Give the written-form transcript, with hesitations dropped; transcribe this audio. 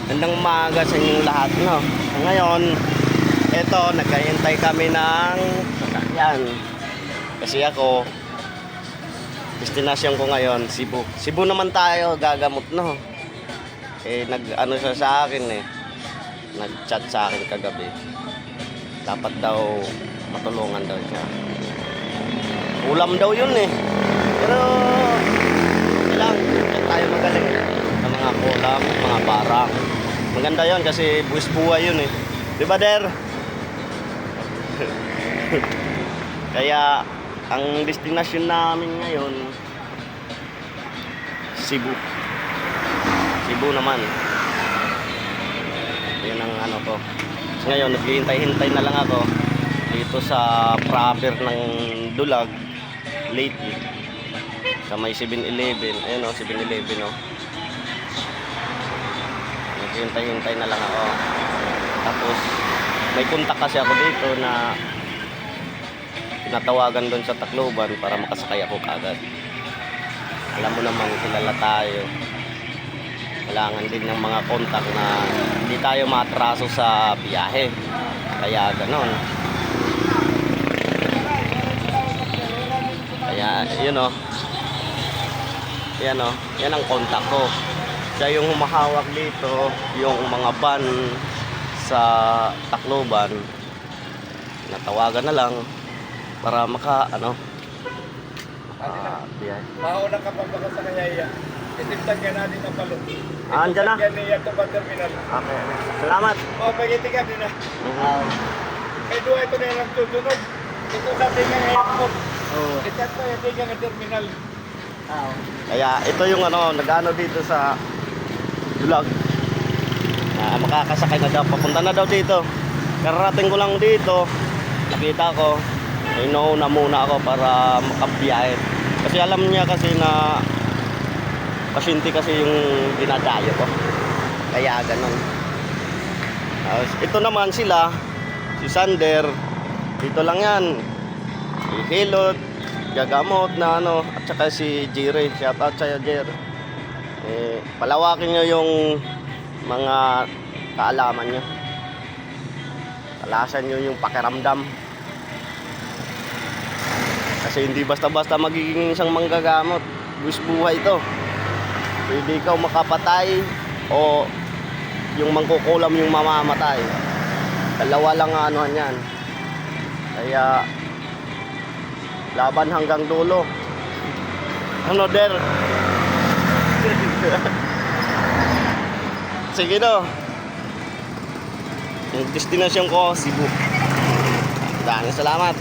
Magandang umaga sa inyong lahat, no? Ngayon, eto, nagkahintay kami ng sasakyan. Kasi ako, destinasyon ko ngayon, Cebu. Cebu naman tayo, gagamot, no? Nag-ano siya sa akin, nag-chat sa akin kagabi. Dapat daw matulungan daw siya. Ulam daw yun, Pero, lang, tayo magaling sa mga ulam, mga barang. Maganda yon kasi buwis buhay yun, Di ba, Der? Kaya, ang destinasyon namin ngayon, Cebu. Cebu naman. Yun ang ano ko. Ngayon, naghihintay-hintay na lang ako dito sa proper ng Dulag, lately. Sa may 7-Eleven. Ayun, 7-Eleven, Naghihintay-hintay na lang ako. Tapos, may kontak kasi ako dito na tinatawagan doon sa Tacloban para makasakay ako kaagad. Alam mo naman, kilala tayo. Kailangan din ng mga kontak na hindi tayo matraso sa biyahe. Kaya ganon. Kaya, yun Yan yan ang kontak ko. Siya yung humahawak dito, yung mga van sa Tacloban. Natawagan na lang para biyahe. Mauna ka pa baka sa kanyaya. Itimtag ka natin ang palo. Andyan na. Yan niya ito ba terminal. Okay. Salamat. Pagiti ka din May dua ito na yung nagtutunog. Ito sa tingin ng airport. Ito yung tingin ng terminal. Kaya ito yung nag-ano dito sa Dulag. Makakasakay na daw. Papunta na daw dito. Kararating ko lang dito. Nakita ko. Inuuna muna ako para makabiyahe. Kasi alam niya kasi na pasyente kasi yung dinadayo ko. Kaya ganun. Ito naman sila. Si Sander. Dito lang yan. Si Hilot. Gagamot na at saka si Jerry, shout out sa'yo, Jer. Palawakin nyo yung mga kaalaman nyo, talasan nyo yung pakiramdam, kasi hindi basta-basta magiging isang manggagamot. Buwis buhay ito. Pwede ikaw makapatay o yung mangkukulam yung mamamatay. Dalawa lang anuhan yan. Kaya laban hanggang dulo. Der? Sige Yung destinasyon ko, Cebu. Maraming salamat.